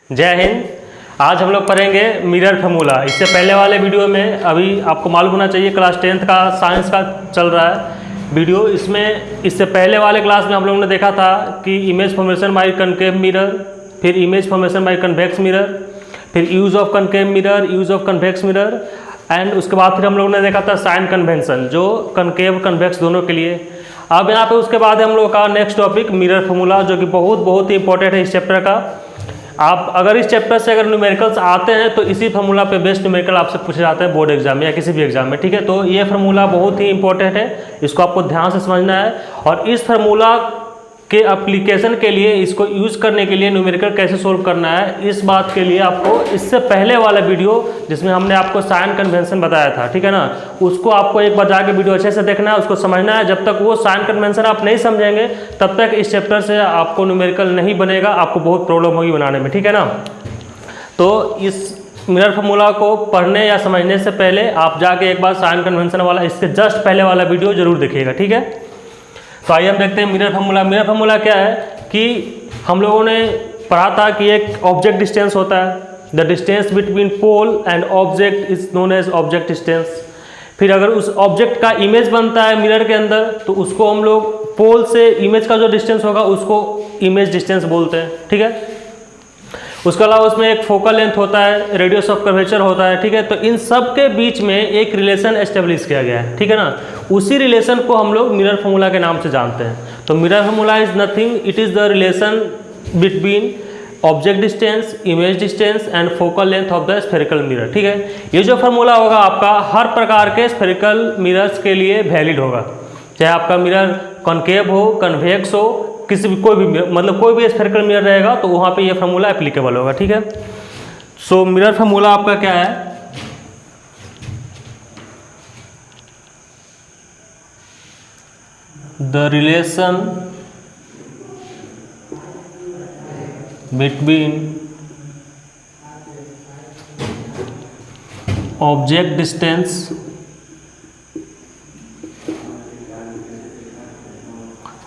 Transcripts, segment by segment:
जय हिंद। आज हम लोग पढ़ेंगे मिरर फार्मूला। इससे पहले वाले वीडियो में अभी आपको मालूम होना चाहिए क्लास 10th का साइंस का चल रहा है वीडियो। इससे पहले वाले क्लास में हम लोगों ने देखा था कि image formation by concave mirror, फिर image formation by convex mirror, फिर use of concave mirror, use of convex mirror and उसके बाद फिर हम लोगों ने देखा था साइन कन्वेंशन जो कनकेव कन्वेक्स दोनों के लिए। अब यहाँ पे उसके बाद हम लोग का नेक्स्ट टॉपिक मिरर फार्मूला, जो कि बहुत ही इंपॉर्टेंट है इस चैप्टर का। आप अगर इस चैप्टर से अगर न्यूमेरिकल्स आते हैं तो इसी फार्मूला पे बेस्ट न्यूमेरिकल आपसे पूछे जाते हैं बोर्ड एग्जाम में या किसी भी एग्जाम में, ठीक है। तो ये फार्मूला बहुत ही इंपॉर्टेंट है, इसको आपको ध्यान से समझना है। और इस फार्मूला के एप्लीकेशन के लिए, इसको यूज़ करने के लिए न्यूमेरिकल कैसे सोल्व करना है, इस बात के लिए आपको इससे पहले वाला वीडियो जिसमें हमने आपको साइन कन्वेंशन बताया था, ठीक है ना, उसको आपको एक बार जाके वीडियो अच्छे से देखना है, उसको समझना है। जब तक वो साइन कन्वेंशन आप नहीं समझेंगे तब तक इस चैप्टर से आपको न्यूमेरिकल नहीं बनेगा, आपको बहुत प्रॉब्लम होगी बनाने में, ठीक है ना। तो इस मिरर फार्मूला को पढ़ने या समझने से पहले आप जाके एक बार साइन कन्वेंशन वाला, इससे जस्ट पहले वाला वीडियो जरूर देखिएगा, ठीक है। तो आइए हम देखते हैं मिरर फार्मूला। मिरर फार्मूला क्या है कि हम लोगों ने पढ़ा था कि एक ऑब्जेक्ट डिस्टेंस होता है, the distance between pole and object is known as object distance. फिर अगर उस ऑब्जेक्ट का इमेज बनता है मिरर के अंदर तो उसको हम लोग पोल से इमेज का जो डिस्टेंस होगा उसको इमेज डिस्टेंस बोलते हैं, ठीक है। उसके अलावा उसमें एक फोकल लेंथ होता है, रेडियस ऑफ कर्वेचर होता है, ठीक है। तो इन सब के बीच में एक रिलेशन एस्टेब्लिश किया गया है, ठीक है ना। उसी रिलेशन को हम लोग मिरर फार्मूला के नाम से जानते हैं। तो mirror formula is nothing, it is the relation between object distance, image distance and focal length of the spherical mirror, ठीक है। ये जो फार्मूला होगा आपका हर प्रकार के स्फेरिकल मिरर्स के लिए वैलिड होगा, चाहे आपका मिरर कॉनकेव हो, कन्वेक्स हो, किसी भी कोई भी मतलब कोई भी स्फेरिकल मिरर रहेगा तो वहाँ पे ये फार्मूला एप्लीकेबल होगा, ठीक है। सो मिरर फार्मूला आपका क्या है, the relation between object distance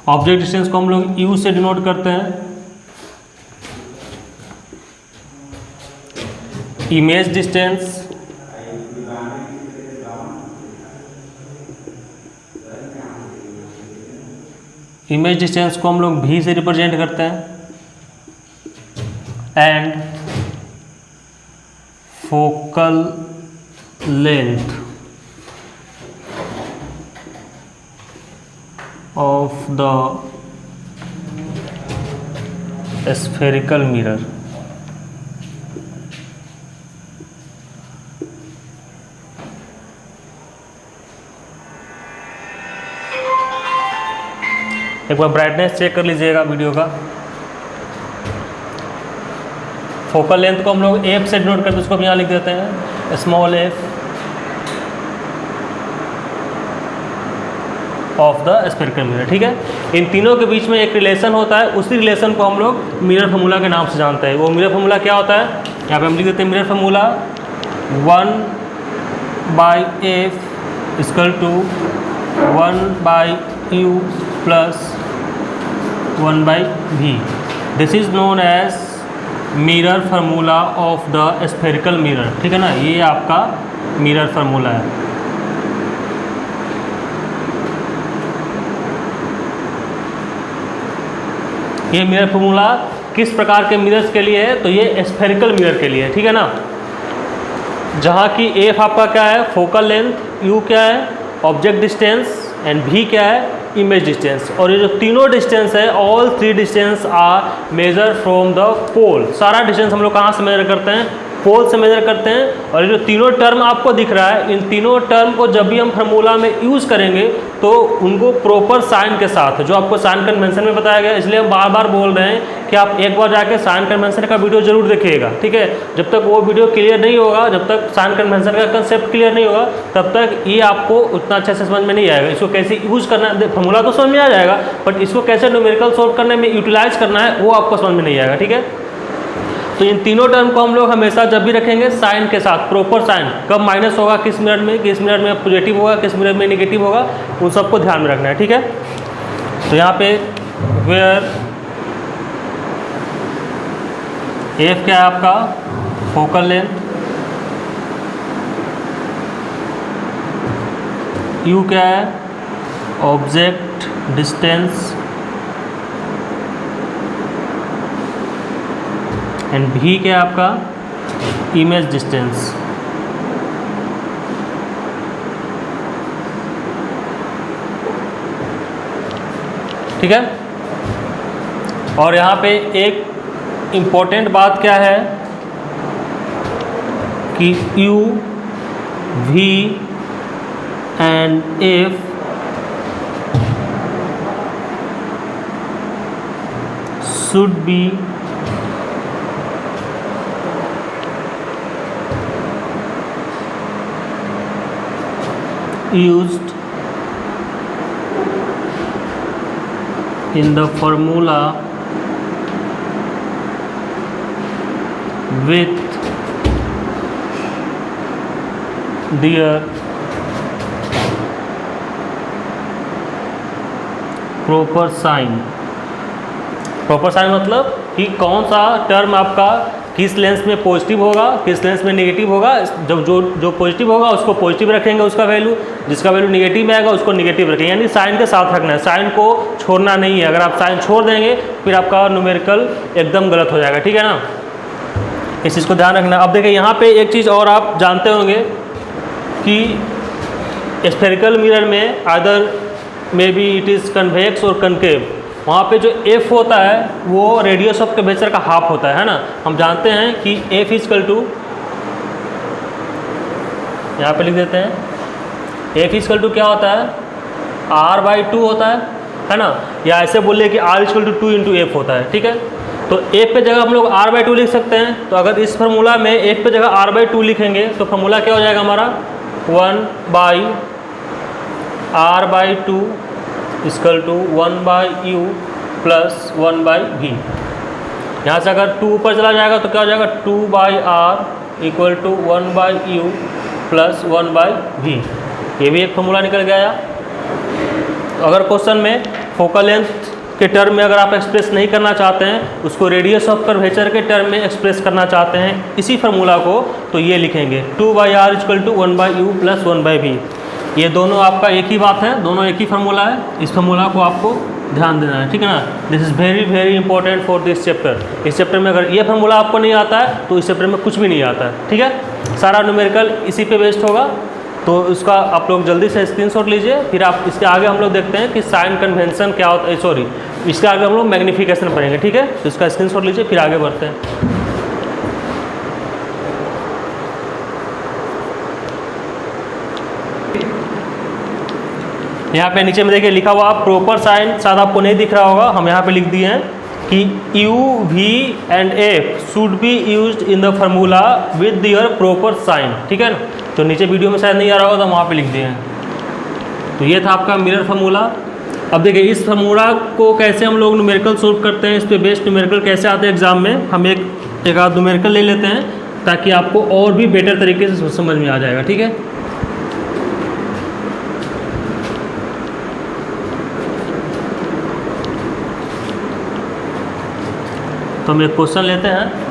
object distance को हम लोग यू से डिनोट करते हैं, इमेज डिस्टेंस को हम लोग भी से रिप्रेजेंट करते हैं and focal length of the spherical mirror। एक बार ब्राइटनेस चेक कर लीजिएगा वीडियो का। फोकल लेंथ को हम लोग एफ से डिनोट करते हैं, उसको हम यहाँ लिख देते हैं small F of the spherical mirror, ठीक है। इन तीनों के बीच में एक रिलेशन होता है, उसी रिलेशन को हम लोग मिरर फार्मूला के नाम से जानते हैं। वो मिरर फार्मूला क्या होता है, यहाँ पे हम लिख देते हैं mirror formula 1/f equal to 1/u plus 1/v। This is known as mirror formula of the spherical mirror, ठीक है ना। ये आपका मिरर फार्मूला है। ये मिरर फार्मूला किस प्रकार के मिरर्स के लिए है, तो ये स्फेरिकल मिरर के लिए है, ठीक है ना। जहाँ की एफ आपका क्या है, फोकल लेंथ, यू क्या है, ऑब्जेक्ट डिस्टेंस एंड भी क्या है, इमेज डिस्टेंस। और ये जो तीनों डिस्टेंस है, all three distance are measure from the pole. सारा डिस्टेंस हम लोग कहाँ से मेजर करते हैं, पोल से मेजर करते हैं। और ये जो तीनों टर्म आपको दिख रहा है, इन तीनों टर्म को जब भी हम फार्मूला में यूज़ करेंगे तो उनको प्रॉपर साइन के साथ, जो आपको साइन कन्वेंशन में बताया गया, इसलिए हम बार बार बोल रहे हैं कि आप एक बार जाके साइन कन्वेंशन का वीडियो जरूर देखिएगा, ठीक है। जब तक वो वीडियो क्लियर नहीं होगा, जब तक साइन कन्वेंशन का कंसेप्ट क्लियर नहीं होगा, तब तक ये आपको उतना अच्छे से समझ में नहीं आएगा। इसको कैसे यूज़ करना है, फार्मूला तो समझ में आ जाएगा, बट इसको कैसे न्यूमेरिकल सॉल्व करने में यूटिलाइज करना है वो आपको समझ में नहीं आएगा, ठीक है। तो इन तीनों टर्म को हम लोग हमेशा जब भी रखेंगे साइन के साथ, प्रॉपर साइन, कब माइनस होगा किस मिनट में पॉजिटिव होगा, किस मिनट में नेगेटिव होगा, उन सबको ध्यान में रखना है, ठीक है। तो यहाँ पे वेयर एफ क्या है आपका फोकल लेंथ, यू क्या है ऑब्जेक्ट डिस्टेंस, एंड भी क्या है आपका इमेज डिस्टेंस। ठीक है। और यहाँ पे एक इम्पोर्टेंट बात क्या है कि U, V and F should be used in the formula with their proper sign। Proper sign मतलब कि कौन सा टर्म आपका किस लेंस में पॉजिटिव होगा, किस लेंस में नेगेटिव होगा। जब जो पॉजिटिव होगा उसको पॉजिटिव रखेंगे उसका वैल्यू, जिसका वैल्यू नेगेटिव में आएगा उसको नेगेटिव रखेंगे, यानी साइन के साथ रखना है, साइन को छोड़ना नहीं है। अगर आप साइन छोड़ देंगे फिर आपका न्यूमेरिकल एकदम गलत हो जाएगा। ठीक है ना, इस चीज़ को ध्यान रखना। अब देखिए यहाँ पे एक चीज़ और आप जानते होंगे कि स्फेरिकल मिरर में either may be it is convex और कनकेव, वहाँ पे जो एफ होता है वो रेडियस ऑफ कर्वेचर का हाफ होता है ना। हम जानते हैं कि एफ इजकल टू, यहाँ पे लिख देते हैं, एफ इजकल टू क्या होता है r/2 होता है ना, या ऐसे बोलिए कि r equal to 2 into F होता है। ठीक है, तो एफ पे जगह हम लोग r/2 लिख सकते हैं। तो अगर इस फार्मूला में एफ पे जगह r/2 लिखेंगे तो फार्मूला क्या हो जाएगा हमारा 1/r/2 equal to 1/u plus 1/v। यहाँ से अगर 2 ऊपर चला जाएगा तो क्या हो जाएगा 2/r equal to 1/u plus 1/v। ये भी एक फॉर्मूला निकल गया। अगर क्वेश्चन में फोकल लेंथ के टर्म में अगर आप एक्सप्रेस नहीं करना चाहते हैं, उसको रेडियस ऑफ कर्वेचर के टर्म में एक्सप्रेस करना चाहते हैं इसी फार्मूला को, तो ये लिखेंगे 2/r equal to 1/u plus 1/v। ये दोनों आपका एक ही बात है, दोनों एक ही फार्मूला है। इस फार्मूला को आपको ध्यान देना है। ठीक है ना, this is very very important for this chapter. इस चैप्टर में अगर ये फार्मूला आपको नहीं आता है तो इस चैप्टर में कुछ भी नहीं आता है। ठीक है, सारा न्यूमेरिकल इसी पे बेस्ड होगा, तो इसका आप लोग जल्दी से स्क्रीनशॉट लीजिए। फिर आप इसके आगे हम लोग देखते हैं कि साइन कन्वेंशन क्या होता है, सॉरी इसके आगे हम लोग मैग्नीफिकेशन पढ़ेंगे। ठीक है, तो इसका स्क्रीनशॉट लीजिए फिर आगे बढ़ते हैं। यहाँ पे नीचे में देखिए लिखा हुआ प्रॉपर साइन, शायद आपको नहीं दिख रहा होगा, हम यहाँ पे लिख दिए हैं कि U, V and F should be used in the formula with their proper sign. ठीक है ना, तो नीचे वीडियो में शायद नहीं आ रहा होगा तो हम वहाँ पे लिख दिए हैं। तो ये था आपका मिरर फार्मूला। अब देखिए इस फार्मूला को कैसे हम लोग न्यूमेरिकल सोल्व करते हैं, इस पे बेस्ड न्यूमेरिकल कैसे आते हैं एग्जाम में। हम एक आध न्यूमेरिकल ले लेते हैं ताकि आपको और भी बेटर तरीके से समझ में आ जाएगा। ठीक है, तो हम एक क्वेश्चन लेते हैं।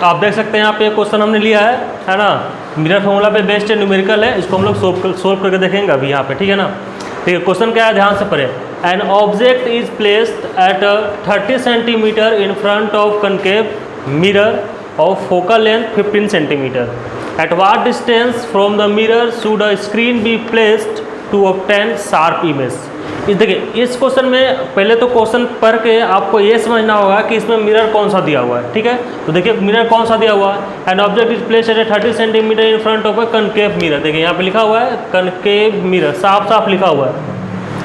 तो आप देख सकते हैं यहाँ पे क्वेश्चन हमने लिया है ना, मिरर फार्मूला पे बेस्ड न्यूमेरिकल है। इसको हम लोग सोल्व करके देखेंगे अभी यहाँ पे। ठीक है ना, ठीक है, क्वेश्चन क्या है ध्यान से पढ़े। An object is placed at 30 centimetre in front of concave mirror of focal length 15 centimetre. At what distance from the mirror should a screen be placed to obtain sharp image. देखिए इस question में पहले तो question पढ़ के आपको ये समझना होगा कि इसमें मिरर कौन सा दिया हुआ है। ठीक है, तो देखिए मिरर कौन सा दिया हुआ है, N object is placed at 30 centimetre in front of a concave mirror. देखिए यहाँ पे लिखा हुआ है कनकेव मिरर, साफ साफ लिखा हुआ है।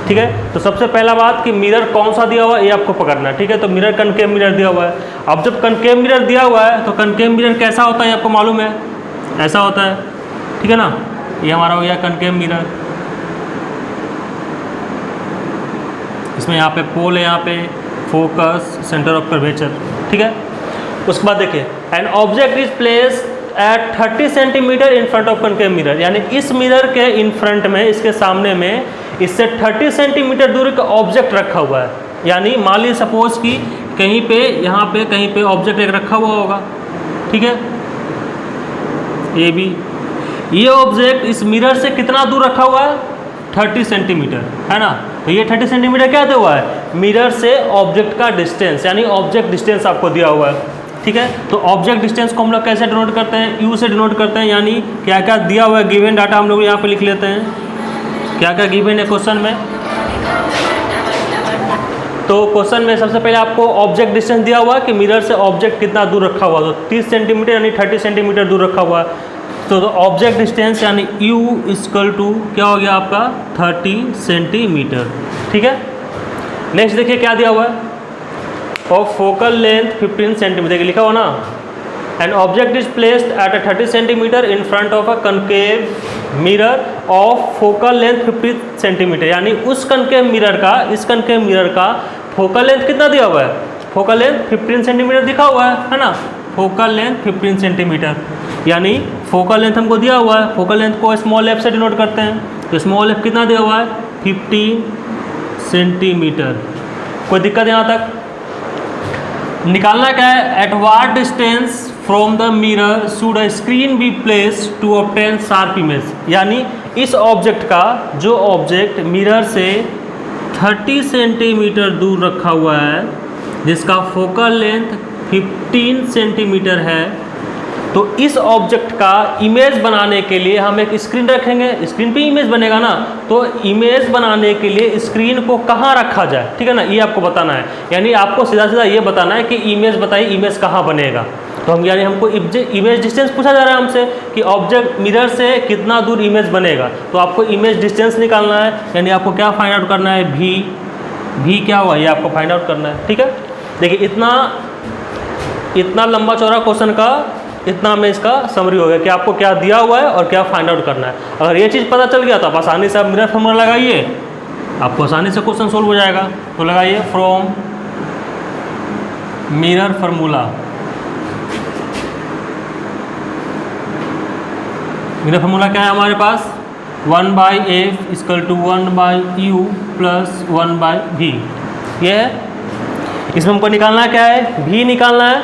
ठीक है, तो सबसे पहला बात कि मिरर कौन सा दिया हुआ है ये आपको पकड़ना है। ठीक है, तो मिरर कनकेव मिरर दिया हुआ है। अब जब कनकेव मिरर दिया हुआ है तो कनकेव मिरर कैसा होता है आपको मालूम है, ऐसा होता है। ठीक है ना। ये हमारा हो गया कनकेव मिरर। इसमें यहाँ पे पोल है, यहाँ पे फोकस, सेंटर ऑफ कर्वेचर, ठीक है। उसके बाद देखिए N object is place at 30 centimetre in front of concave mirror, यानी इस मिरर के इन फ्रंट में, इसके सामने में इससे 30 सेंटीमीटर दूर का ऑब्जेक्ट रखा हुआ है। यानी मान लीजिए सपोज कि कहीं पे यहाँ पे कहीं पे ऑब्जेक्ट एक रखा हुआ होगा, ठीक है, ये भी, ये ऑब्जेक्ट इस मिरर से कितना दूर रखा हुआ है, 30 सेंटीमीटर, है ना। तो ये 30 सेंटीमीटर क्या दिया हुआ है, मिरर से ऑब्जेक्ट का डिस्टेंस, यानी ऑब्जेक्ट डिस्टेंस आपको दिया हुआ है, ठीक है। तो ऑब्जेक्ट डिस्टेंस को हम लोग कैसे डिनोट करते हैं, यू से डिनोट करते हैं, यानी क्या क्या दिया हुआ है, गिवन डाटा हम लोग यहाँ पे लिख लेते हैं, क्या क्या गिवन है क्वेश्चन में। तो क्वेश्चन में सबसे पहले आपको ऑब्जेक्ट डिस्टेंस दिया हुआ है कि मिरर से ऑब्जेक्ट कितना दूर रखा हुआ, तो 30 सेंटीमीटर यानी 30 सेंटीमीटर दूर रखा हुआ है। तो ऑब्जेक्ट डिस्टेंस यानी u इक्वल टू क्या हो गया आपका 30 सेंटीमीटर, ठीक है। नेक्स्ट देखिए क्या दिया हुआ है, ऑफ फोकल लेंथ 15 सेंटीमीटर लिखा हुआ ना, N object is placed at 30 centimetre in front of a concave mirror of focal length 50 centimetre, यानी उस कनकेव मिरर का, इस कनकेव मिरर का फोकल लेंथ कितना दिया हुआ है, फोकल लेंथ 15 सेंटीमीटर दिखा हुआ है ना। फोकल लेंथ 15 सेंटीमीटर, यानी फोकल लेंथ हमको दिया हुआ है, फोकल लेंथ को स्मॉल एफ से डिनोट करते हैं, तो स्मॉल एफ कितना दिया हुआ है 15 सेंटीमीटर। कोई दिक्कत यहाँ तक? निकालना क्या है, at what distance from the mirror should a screen be place to obtain sharp image, यानी इस ऑब्जेक्ट का, जो ऑब्जेक्ट मिरर से 30 सेंटीमीटर दूर रखा हुआ है, जिसका फोकल लेंथ 15 सेंटीमीटर है, तो इस ऑब्जेक्ट का इमेज बनाने के लिए हम एक स्क्रीन रखेंगे, स्क्रीन पे इमेज बनेगा ना, तो इमेज बनाने के लिए स्क्रीन को कहाँ रखा जाए, ठीक है ना, ये आपको बताना है। यानी आपको सीधा सीधा ये बताना है कि इमेज बताइए, इमेज कहाँ बनेगा। तो हम यानी हमको इमेज डिस्टेंस पूछा जा रहा है हमसे कि ऑब्जेक्ट मिरर से कितना दूर इमेज बनेगा, तो आपको इमेज डिस्टेंस निकालना है, यानी आपको क्या फाइंड आउट करना है, भी क्या हुआ ये आपको फाइंड आउट करना है, ठीक है। देखिए इतना लंबा चौड़ा क्वेश्चन का इतना हमें इसका समरी हो गया कि आपको क्या दिया हुआ है और क्या फाइंड आउट करना है। अगर ये चीज़ पता चल गया तो आप आसानी से आप मिरर फार्मूला लगाइए, आपको आसानी से क्वेश्चन सोल्व हो जाएगा। तो लगाइए from mirror formula, mirror formula क्या है हमारे पास, 1/f equal to 1/u plus 1/v, ये है। इसमें हमको निकालना क्या है, v निकालना है,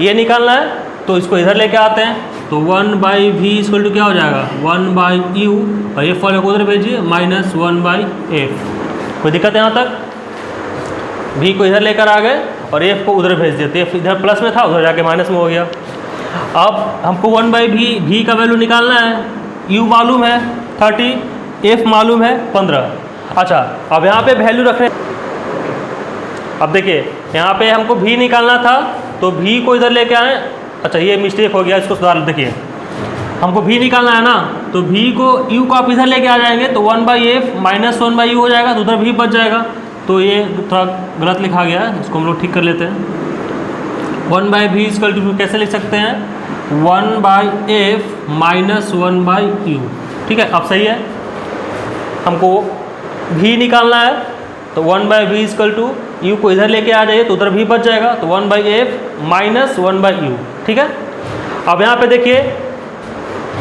ये निकालना है, तो इसको इधर लेके आते हैं, तो 1/v इक्वल टू क्या हो जाएगा 1/u, और ये फॉलो को उधर भेजिए माइनस 1/f। कोई दिक्कत है यहाँ तक? v को इधर लेकर आ गए और f को उधर भेज देते, f इधर प्लस में था उधर जाके माइनस में हो गया। अब हमको 1/v का वैल्यू निकालना है, u मालूम है 30, f मालूम है 15। अच्छा अब यहाँ पे वैल्यू रखने, अब देखिए यहाँ पे हमको v निकालना था, तो v को इधर लेके आए, अच्छा ये मिस्टेक हो गया, इसको सुधार। देखिए हमको v निकालना है ना, तो v को u को आप इधर लेके आ जाएंगे, तो 1/f माइनस 1/u हो जाएगा, तो उधर v बच जाएगा। तो ये थोड़ा गलत लिखा गया है, इसको हम लोग ठीक कर लेते हैं। 1/v इक्वल टू कैसे लिख सकते हैं, 1/f माइनस 1/u, ठीक है। अब सही है, हमको v निकालना है, तो 1/v इक्वल टू u को इधर लेके आ जाइए, तो उधर भी बच जाएगा, तो 1/f माइनस 1/u, ठीक है। अब यहाँ पे देखिए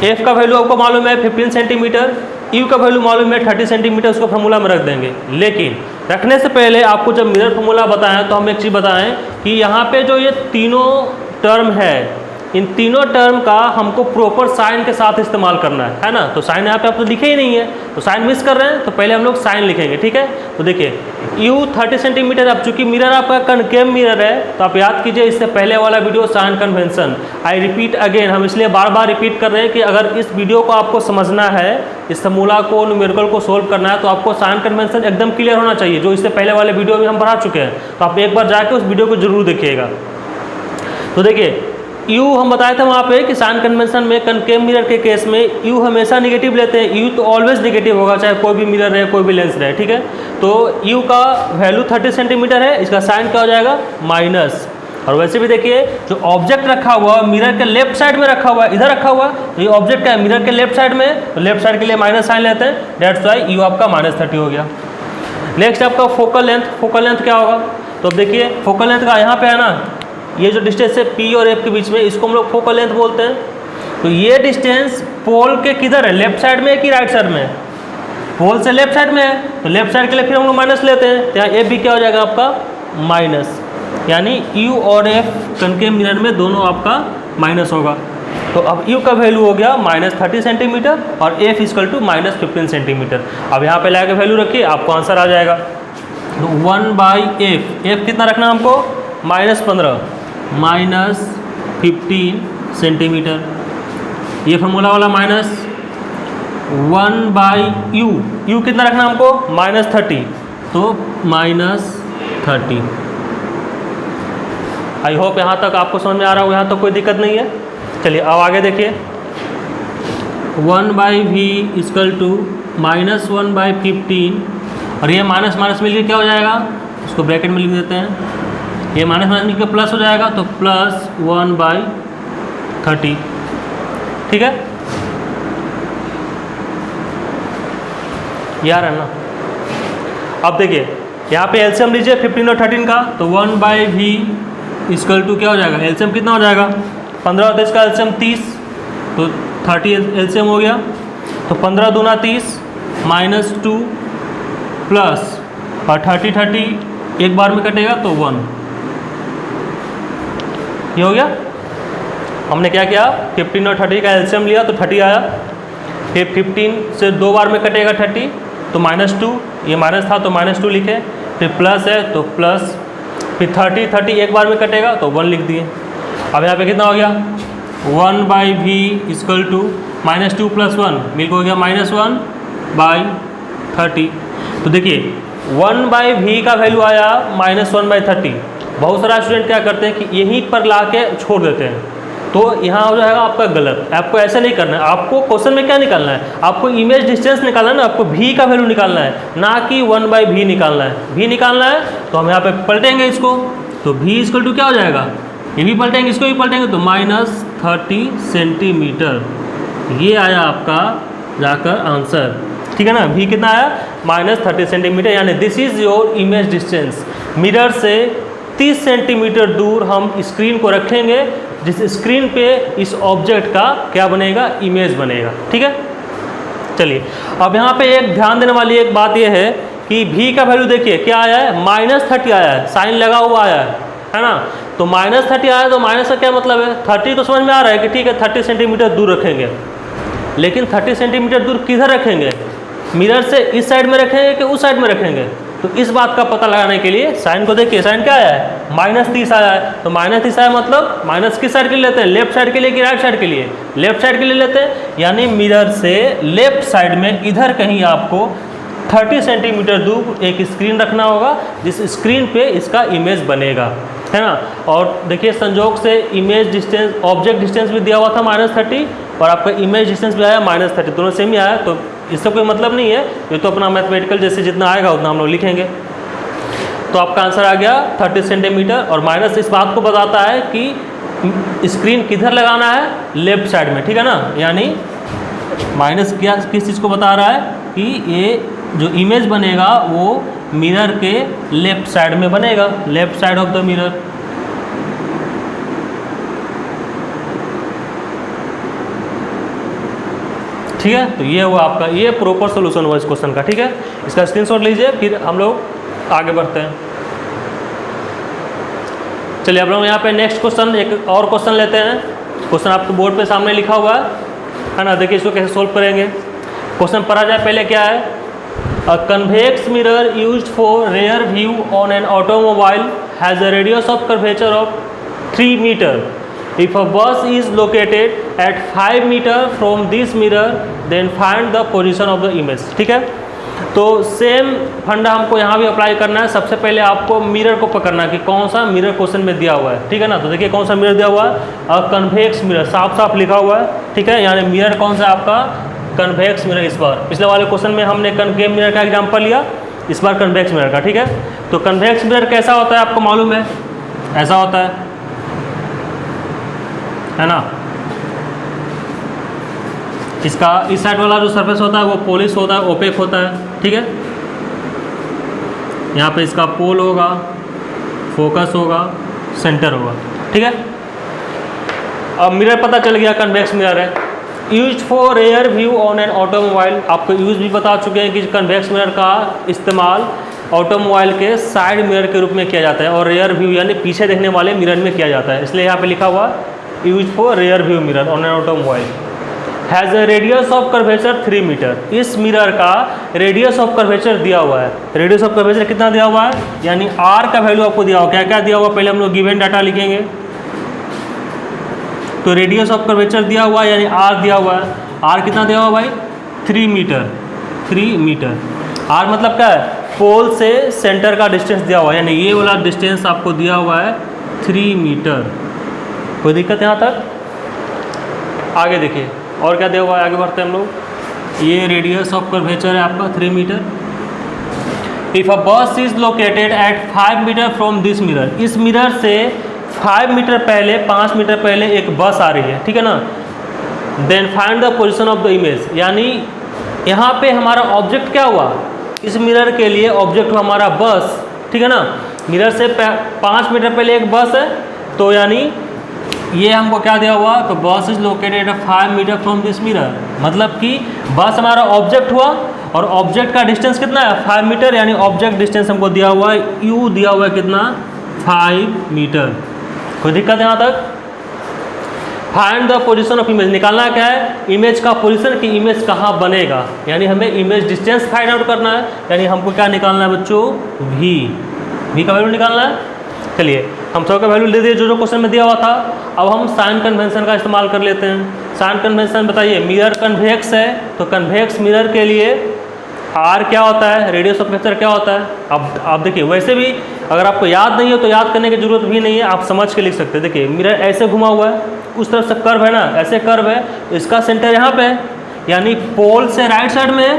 f का वैल्यू आपको मालूम है 15 सेंटीमीटर, u का वैल्यू मालूम है 30 सेंटीमीटर, उसको फार्मूला में रख देंगे। लेकिन रखने से पहले आपको जब मिरर फार्मूला बताएं तो हम एक चीज़ बताएं कि यहाँ पे जो ये तीनों टर्म है, इन तीनों टर्म का हमको प्रॉपर साइन के साथ इस्तेमाल करना है ना। तो साइन यहाँ पे आप तो लिखे ही नहीं है, तो साइन मिस कर रहे हैं, तो पहले हम लोग साइन लिखेंगे, ठीक है। तो देखिए u 30 सेंटीमीटर, अब चूंकि मिरर आपका कनकेव मिरर है, तो आप याद कीजिए इससे पहले वाला video sign convention. I repeat again, हम इसलिए बार बार रिपीट कर रहे हैं कि अगर इस वीडियो को आपको समझना है, इस फार्मूला को, न्यूमेरिकल को सोल्व करना है, तो आपको साइन कन्वेंशन एकदम क्लियर होना चाहिए, जो इससे पहले वाले वीडियो में हम पढ़ा चुके हैं। तो आप एक बार जाके उस वीडियो को जरूर देखिएगा। तो देखिए u हम बताए थे वहाँ पे कि साइन कन्वेंशन में कनकेव मिरर के केस में u हमेशा निगेटिव लेते हैं, u तो ऑलवेज निगेटिव होगा, चाहे कोई भी मिरर रहे, कोई भी लेंस रहे, ठीक है। तो u का वैल्यू 30 सेंटीमीटर है, इसका साइन क्या हो जाएगा माइनस, और वैसे भी देखिए जो ऑब्जेक्ट रखा हुआ है मिरर के लेफ्ट साइड में रखा हुआ है, इधर रखा हुआ है, तो ये ऑब्जेक्ट क्या है मिरर के लेफ्ट साइड में, तो लेफ्ट साइड के लिए माइनस साइन लेते हैं, डेट्स वाई यू आपका -30 हो गया। नेक्स्ट आपका फोकल लेंथ क्या होगा, तो अब देखिए फोकल लेंथ का यहाँ पे है ना, ये जो डिस्टेंस है पी और एफ के बीच में, इसको हम लोग फोकल लेंथ बोलते हैं। तो ये डिस्टेंस पोल के किधर है, लेफ्ट साइड में कि राइट साइड में, पोल से लेफ्ट साइड में है, तो लेफ्ट साइड के लिए फिर हम लोग माइनस लेते हैं, तो यहाँ एफ भी क्या हो जाएगा आपका माइनस, यानी यू और एफ कनकेव मिरर में दोनों आपका माइनस होगा। तो अब यू का वैल्यू हो गया -30 सेंटीमीटर और एफ इक्वल टू -15 सेंटीमीटर। अब यहाँ पे लगा के वैल्यू रखिए, आपको आंसर आ जाएगा। तो 1/f, एफ कितना रखना हमको -15 -15 सेंटीमीटर, ये फॉर्मूला वाला -1/u, u कितना रखना हमको -30, तो -30। आई होप यहाँ तक आपको समझ में आ रहा हो, यहाँ तक कोई दिक्कत नहीं है। चलिए अब आगे देखिए, 1/v इक्वल टू -1/15, और ये माइनस माइनस मिलकर क्या हो जाएगा, इसको ब्रैकेट में लिख देते हैं, ये माइनस माइनस मिलकर प्लस हो जाएगा, तो +1/30, ठीक है यार है ना। अब देखिए यहाँ पे एलसीएम लीजिए 15 और 13 का, तो 1/v इक्वल टू क्या हो जाएगा, एलसीएम कितना हो जाएगा 15 और 23 का एलसीएम 30, तो 30 एलसीएम हो गया, तो 15 दूना 30 -2 प्लस और 30 एक बार में कटेगा तो 1, ये हो गया। हमने क्या किया 15 और 30 का एलसीएम लिया तो 30 आया, फिर 15 से 2 बार में कटेगा 30 तो -2, ये माइनस था तो -2 लिखे, फिर प्लस है तो प्लस, फिर 30 एक बार में कटेगा तो 1 लिख दिए। अब यहाँ पे कितना हो गया 1/v इक्वल टू -2 + 1 मिलकर हो गया -1/30। तो देखिए 1/v का वैल्यू आया -1/30। बहुत सारा स्टूडेंट क्या करते हैं कि यहीं पर ला के छोड़ देते हैं, तो यहाँ हो जाएगा आपका गलत। आपको ऐसा नहीं करना है, आपको क्वेश्चन में क्या निकालना है, आपको इमेज डिस्टेंस निकालना है ना, आपको v का वैल्यू निकालना है, ना कि 1/v निकालना है। v निकालना है तो हम यहाँ पे पलटेंगे इसको, तो v इक्वल टू क्या हो जाएगा, ये भी पलटेंगे इसको भी पलटेंगे, तो -30 सेंटीमीटर, ये आया आपका जाकर आंसर, ठीक है ना। v कितना आया -30 सेंटीमीटर, यानी this is your image distance. Mirror से 30 सेंटीमीटर दूर हम स्क्रीन को रखेंगे, जिस स्क्रीन पे इस ऑब्जेक्ट का क्या बनेगा, इमेज बनेगा, ठीक है। चलिए अब यहाँ पे एक ध्यान देने वाली एक बात यह है कि v का वैल्यू देखिए क्या आया है -30 आया है, साइन लगा हुआ आया है ना। तो -30 आया तो माइनस का क्या मतलब है, 30 तो समझ में आ रहा है कि ठीक है 30 सेंटीमीटर दूर रखेंगे, लेकिन 30 सेंटीमीटर दूर किधर रखेंगे, मिरर से इस साइड में रखेंगे कि उस साइड में रखेंगे। तो इस बात का पता लगाने के लिए साइन को देखिए, साइन क्या आया है -30 आया है, तो -30 आया मतलब माइनस किस साइड के लिए लेते हैं, लेफ्ट साइड के लिए कि राइट साइड के लिए, लेफ्ट साइड के लिए लेते हैं, यानी मिरर से लेफ्ट साइड में इधर कहीं आपको 30 सेंटीमीटर दूर एक स्क्रीन रखना होगा, जिस स्क्रीन पे इसका इमेज बनेगा, है ना। और देखिए संजोग से इमेज डिस्टेंस, ऑब्जेक्ट डिस्टेंस भी दिया हुआ था -30 और आपका इमेज डिस्टेंस भी आया -30, दोनों सेम ही आया, तो इससे कोई मतलब नहीं है, ये तो अपना मैथमेटिकल जैसे जितना आएगा उतना हम लोग लिखेंगे। तो आपका आंसर आ गया 30 सेंटीमीटर, और माइनस इस बात को बताता है कि स्क्रीन किधर लगाना है, लेफ्ट साइड में, ठीक है ना। यानी माइनस क्या किस चीज़ को बता रहा है कि ये जो इमेज बनेगा वो मिरर के लेफ्ट साइड में बनेगा, left side of the mirror. ठीक है, तो ये हुआ आपका, ये प्रॉपर सोल्यूशन हुआ इस क्वेश्चन का, ठीक है। इसका स्क्रीनशॉट लीजिए, फिर हम लोग आगे बढ़ते हैं। चलिए अब लोग यहाँ पे नेक्स्ट क्वेश्चन, एक और क्वेश्चन लेते हैं। क्वेश्चन आपको बोर्ड पे सामने लिखा हुआ है ना, देखिए इसको कैसे सोल्व करेंगे। क्वेश्चन पढ़ा जाए पहले क्या है, a convex mirror used for rear view on an automobile has a radius of curvature of 3 metre. If a bus is located at 5 meter from this mirror, then find the position of the image। ठीक है, तो same फंडा हमको यहाँ भी apply करना है। सबसे पहले आपको मिरर को पकड़ना है कि कौन सा मिरर क्वेश्चन में दिया हुआ है, ठीक है ना। तो देखिए कौन सा मिरर दिया हुआ है, अ कन्वेक्स मिरर, साफ साफ लिखा हुआ है, ठीक है। यानी मिरर कौन सा आपका, कन्वेक्स मिरर। इस बार पिछले वाले क्वेश्चन में हमने कनकेव मिरर का एग्जाम्पल लिया, इस बार कन्वेक्स मिरर का, ठीक है। तो कन्वेक्स मिरर कैसा होता है आपको मालूम है, ऐसा होता है, है ना। इसका इस साइड वाला जो सरफेस होता है वो पॉलिश होता है, ओपेक होता है, ठीक है। यहाँ पे इसका पोल होगा, फोकस होगा, सेंटर होगा, ठीक है। अब मिरर पता चल गया, कन्वेक्स मिरर है। Use for rear view on an automobile, आपको यूज भी बता चुके हैं कि कन्वेक्स मिरर का इस्तेमाल ऑटोमोबाइल के साइड मिरर के रूप में किया जाता है और रेयर व्यू यानी पीछे देखने वाले मिरर में किया जाता है, इसलिए यहाँ पे लिखा हुआ use for rear view mirror on an automobile. Has a radius of curvature 3 meter, इस मिरर का रेडियस ऑफ कर्वेचर दिया हुआ है। रेडियस ऑफ कर्वेचर कितना दिया हुआ है, यानी आर का वैल्यू आपको दिया हुआ, क्या क्या दिया हुआ, पहले हम लोग गिवन डाटा लिखेंगे। तो रेडियस ऑफ कर्वेचर दिया हुआ है यानी आर दिया हुआ है। आर कितना दिया हुआ भाई, 3 मीटर। 3 मीटर आर मतलब क्या है, पोल से सेंटर का डिस्टेंस दिया हुआ है, यानी ये वाला डिस्टेंस आपको दिया हुआ है 3 मीटर। कोई दिक्कत यहाँ तक? आगे देखिए और क्या दिया हुआ है, आगे बढ़ते हैं हम लोग। ये रेडियस ऑफ कर्वेचर है आपका 3 metre. If a bus is located at 5 meter from this mirror, इस मिरर से 5 मीटर पहले, 5 मीटर पहले एक बस आ रही है, ठीक है ना। Then find the position of the image, यानी यहाँ पे हमारा ऑब्जेक्ट क्या हुआ, इस मिरर के लिए ऑब्जेक्ट हुआ हमारा बस, ठीक है ना। मिरर से 5 मीटर पहले एक बस है, तो यानी ये हमको क्या दिया हुआ, तो bus is located 5 meter from this mirror, मतलब कि बस हमारा ऑब्जेक्ट हुआ और ऑब्जेक्ट का डिस्टेंस कितना है 5 मीटर, यानी ऑब्जेक्ट डिस्टेंस हमको दिया हुआ है यू दिया हुआ है कितना 5 मीटर। कोई दिक्कत यहाँ तक? Find the position of image, निकालना क्या है, इमेज का पोजीशन की इमेज कहाँ बनेगा, यानी हमें इमेज डिस्टेंस फाइंड आउट करना है, यानी हमको क्या निकालना है बच्चों, वी का वैल्यू निकालना है। चलिए हम सब का वैल्यू ले दिए जो क्वेश्चन में दिया हुआ था। अब हम साइन कन्वेंशन का इस्तेमाल कर लेते हैं। साइन कन्वेंशन बताइए, मिरर कन्वेक्स है तो कन्वेक्स मिरर के लिए आर क्या होता है, रेडियस ऑफ कर्वेचर क्या होता है। अब आप देखिए, वैसे भी अगर आपको याद नहीं हो तो याद करने की जरूरत भी नहीं है, आप समझ के लिख सकते हैं। देखिए मिरर ऐसे घुमा हुआ है, उस तरफ से कर्व है ना, ऐसे कर्व है, इसका सेंटर यहाँ पे है, यानी पोल से राइट साइड में है।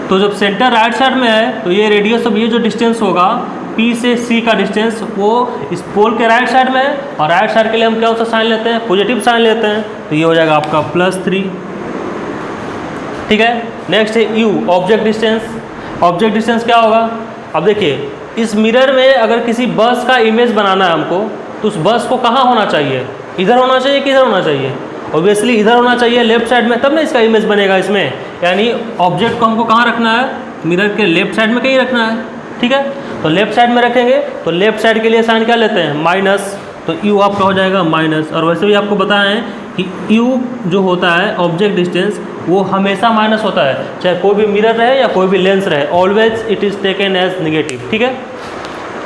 तो जब सेंटर राइट साइड में है तो ये रेडियस ऑफ ये जो डिस्टेंस होगा P से C का डिस्टेंस वो इस पोल के राइट साइड में है, और राइट साइड के लिए हम क्या होता साइन लेते हैं, पॉजिटिव साइन लेते हैं, तो ये हो जाएगा आपका +3, ठीक है। नेक्स्ट है U, object distance. Object distance क्या होगा, अब देखिए इस मिरर में अगर किसी बस का इमेज बनाना है हमको, तो उस बस को कहाँ होना चाहिए, इधर होना चाहिए कि इधर होना चाहिए, ऑब्वियसली इधर होना चाहिए लेफ्ट साइड में, तब ना इसका इमेज बनेगा इसमें। यानी ऑब्जेक्ट को हमको कहाँ रखना है, मिरर के लेफ्ट साइड में कहीं रखना है, ठीक है। तो लेफ्ट साइड में रखेंगे तो लेफ्ट साइड के लिए साइन क्या लेते हैं, माइनस, तो U आपका हो जाएगा माइनस। और वैसे भी आपको बताया है कि U जो होता है ऑब्जेक्ट डिस्टेंस वो हमेशा माइनस होता है, चाहे कोई भी मिरर रहे या कोई भी लेंस रहे, always it is taken as negative, ठीक है।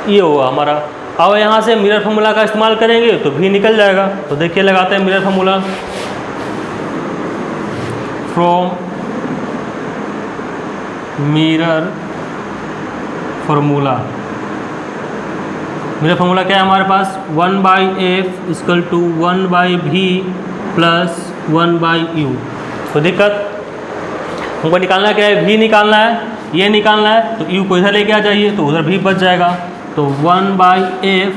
ये होगा हमारा। अब यहाँ से मिरर फार्मूला का इस्तेमाल करेंगे तो भी निकल जाएगा। तो देखिए लगाते हैं mirror formula, from mirror formula. Mirror formula क्या है हमारे पास, 1/f equal to 1/v plus 1/u। तो दिक्कत हमको निकालना क्या है, v निकालना है, ये निकालना है, तो u को इधर लेके आ जाइए तो उधर v बच जाएगा। तो 1/f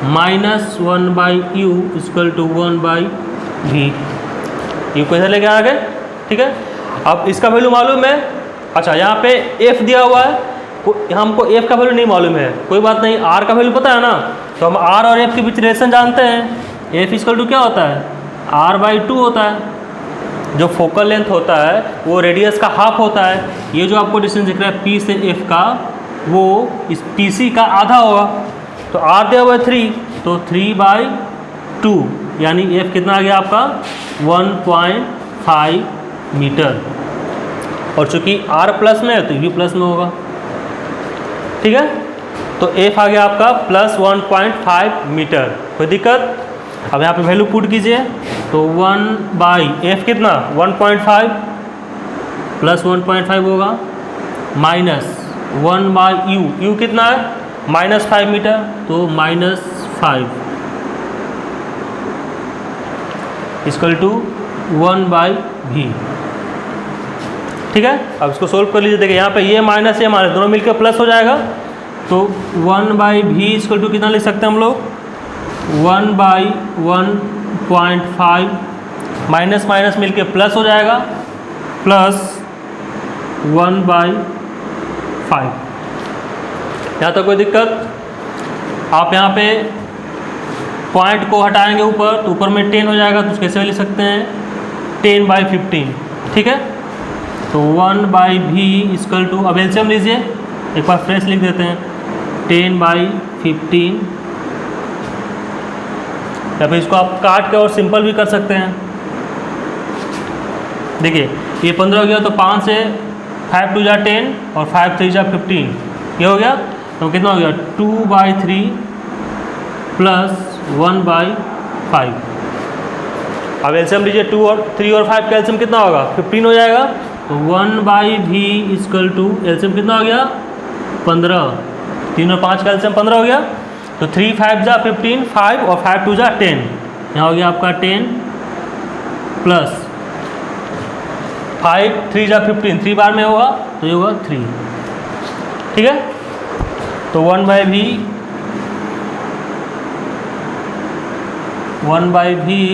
minus 1/u equal to 1/v, u को इधर लेके आ गए, ठीक है। अब इसका वैल्यू मालूम है, अच्छा यहाँ पे f दिया हुआ है, हमको f का वैल्यू नहीं मालूम है, कोई बात नहीं, r का वैल्यू पता है ना, तो हम r और f के बीच रिलेशन जानते हैं। f इक्वल टू क्या होता है, r/2 होता है। जो फोकल लेंथ होता है वो रेडियस का हाफ होता है। ये जो आपको डिस्टेंस दिख रहा है P से F का, वो इस PC का आधा होगा। तो r दिया हुआ है 3, तो 3/2, यानी f कितना आ गया आपका 1.5 मीटर। और चूंकि r प्लस में है तो v प्लस में होगा, ठीक है। तो f आ गया आपका +1.5 मीटर। कोई दिक्कत? अब यहाँ पे वैल्यू पुट कीजिए, तो 1/f कितना 1.5 प्लस 1.5 होगा, माइनस 1/u, u कितना है -5 मीटर, तो -5 इक्वल टू 1/v, ठीक है। अब इसको सोल्व कर लीजिए। देखिए यहाँ पे ये माइनस दोनों मिलकर प्लस हो जाएगा, तो 1/v इक्वल टू कितना लिख सकते हैं हम लोग, 1/1.5 माइनस माइनस मिलके प्लस हो जाएगा, प्लस 1/5। यहाँ तक कोई दिक्कत? आप यहाँ पे पॉइंट को हटाएंगे ऊपर तो ऊपर में 10 हो जाएगा, तो कैसे लिख सकते हैं 10/15, ठीक है। तो 1/v इक्वल टू, अब एलसीएम लीजिए, एक बार फ्रेश लिख देते हैं 10/15, या फिर इसको आप काट के और सिंपल भी कर सकते हैं। देखिए ये 15 हो गया, तो 5 से 5 2 जा 10 और 5 3 जा 15, ये हो गया। तो कितना हो गया 2/3 प्लस 1/5। अब एलसीएम लीजिए, 2 और 3 और 5 का एलसीएम कितना होगा 15 हो जाएगा। तो 1/v इक्वल टू एलसीएम कितना हो गया 15, 3 और 5 का एलसीएम 15 हो गया। तो 3 5 जा 15, 5 और 5 2 जा 10, यहाँ हो गया आपका 10 प्लस 5 3 जा 15, 3 बार में होगा तो ये होगा 3, ठीक है। तो 1/v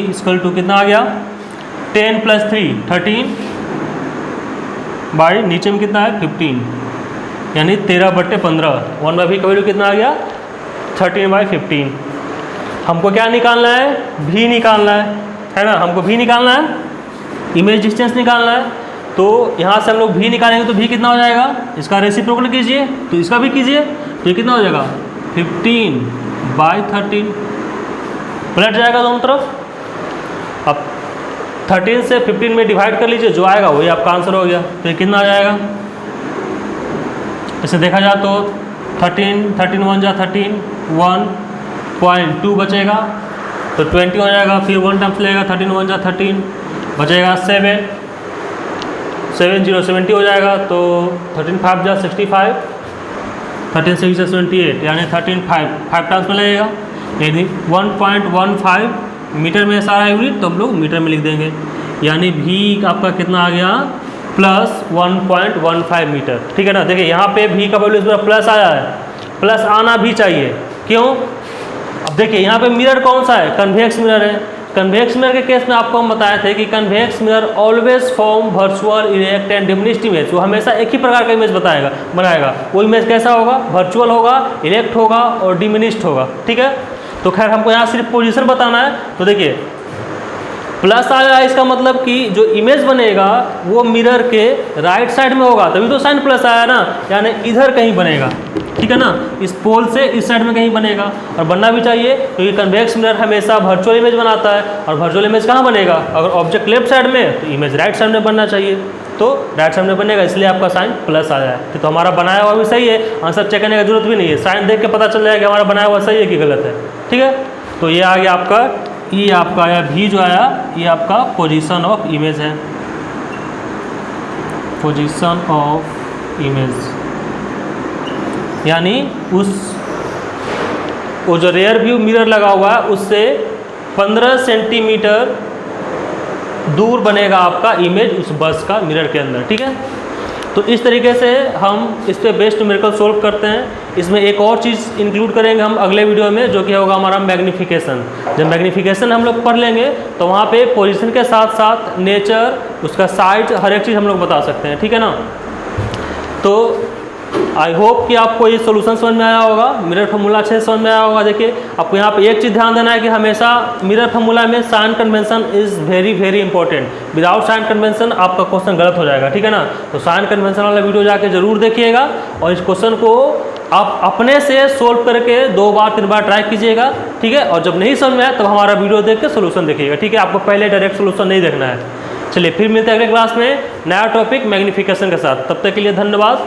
इक्वल टू कितना आ गया 10 प्लस 3 13 बाई नीचे में कितना है 15, यानी 13/15। 1/v का वैल्यू कितना आ गया 13/15। हमको क्या निकालना है, भी निकालना है ना, हमको भी निकालना है, इमेज डिस्टेंस निकालना है। तो यहाँ से हम लोग भी निकालेंगे तो भी कितना हो जाएगा, इसका रेसिप्रोकल कीजिए तो इसका भी कीजिए, तो ये कितना हो जाएगा 15/13, पलट जाएगा दोनों तरफ। अब 13 से 15 में डिवाइड कर लीजिए, जो आएगा वही आपका आंसर हो गया। तो ये कितना आ जाएगा, इसे देखा जाए तो 13 1 जा 13, 1.2 बचेगा तो 20 हो जाएगा। फिर 1 टाइम्स लेगा, 13 1 जा 13 बचेगा 7 0 70 हो जाएगा। तो 13 5 जा 65, 13 6 जा 78, यानी 13 5 टाइम्स में लगेगा, यानी 1.15 मीटर में सारा यूनिट, तो हम लोग मीटर में लिख देंगे। यानी भी आपका कितना आ गया प्लस 1.15 मीटर, ठीक है ना। देखिए यहाँ पे भी का वैल्यू इसमें प्लस आया है, प्लस आना भी चाहिए, क्यों? अब देखिए यहाँ पे मिरर कौन सा है, कन्वेक्स मिरर है। कन्वेक्स मिरर के केस में आपको हम बताए थे कि convex mirror always form virtual erect and diminished image. वो हमेशा एक ही प्रकार का इमेज बनाएगा। वो इमेज कैसा होगा, वर्चुअल होगा, इरेक्ट होगा और डिमिनिश्ड होगा, ठीक है। तो खैर हमको यहाँ सिर्फ पोजीशन बताना है। तो देखिए प्लस आया, इसका मतलब कि जो इमेज बनेगा वो मिरर के राइट साइड में होगा, तभी तो साइन प्लस आया ना, यानी इधर कहीं बनेगा, ठीक है ना। इस पोल से इस साइड में कहीं बनेगा, और बनना भी चाहिए क्योंकि कन्वेक्स मिरर हमेशा वर्चुअल इमेज बनाता है। और वर्चुअल इमेज कहाँ बनेगा, अगर ऑब्जेक्ट लेफ्ट साइड में तो इमेज राइट साइड में बनना चाहिए, तो राइट साइड में बनेगा, इसलिए आपका साइन प्लस आया है। तो हमारा बनाया हुआ भी सही है, आंसर चेक करने की जरूरत भी नहीं है, साइन देख के पता चल जाएगा कि हमारा बनाया हुआ सही है कि गलत है, ठीक है। तो ये आ गया आपका, ये आपका आया भी जो आया, ये आपका पोजीशन ऑफ इमेज है, पोजीशन ऑफ इमेज, यानी वो जो रेयर व्यू मिरर लगा हुआ है उससे 15 सेंटीमीटर दूर बनेगा आपका इमेज उस बस का मिरर के अंदर, ठीक है। तो इस तरीके से हम इस पे बेस्ड न्यूमेरिकल सोल्व करते हैं। इसमें एक और चीज़ इंक्लूड करेंगे हम अगले वीडियो में, जो कि होगा हमारा मैग्नीफिकेशन। जब मैग्नीफिकेशन हम लोग पढ़ लेंगे तो वहाँ पे पोजीशन के साथ साथ नेचर, उसका साइज, हर एक चीज़ हम लोग बता सकते हैं, ठीक है ना। तो आई होप कि आपको ये सोल्यूशन समझ में आया होगा, मिरर फार्मूला अच्छे से समझ में आया होगा। देखिए आपको यहाँ पे एक चीज़ ध्यान देना है कि हमेशा मिरर फार्मूला में sign convention is very very important. Without sign convention आपका क्वेश्चन गलत हो जाएगा, ठीक है ना। तो साइन कन्वेंशन वाला वीडियो जाके जरूर देखिएगा, और इस क्वेश्चन को आप अपने से सोल्व करके 2 बार 3 बार ट्राई कीजिएगा, ठीक है। और जब नहीं समझ में आए तब हमारा वीडियो देख के सोल्यूशन देखिएगा, ठीक है। आपको पहले डायरेक्ट सोल्यूशन नहीं देखना है। चलिए फिर मिलते हैं अगले क्लास में नया टॉपिक मैग्नीफिकेशन के साथ। तब तक के लिए धन्यवाद।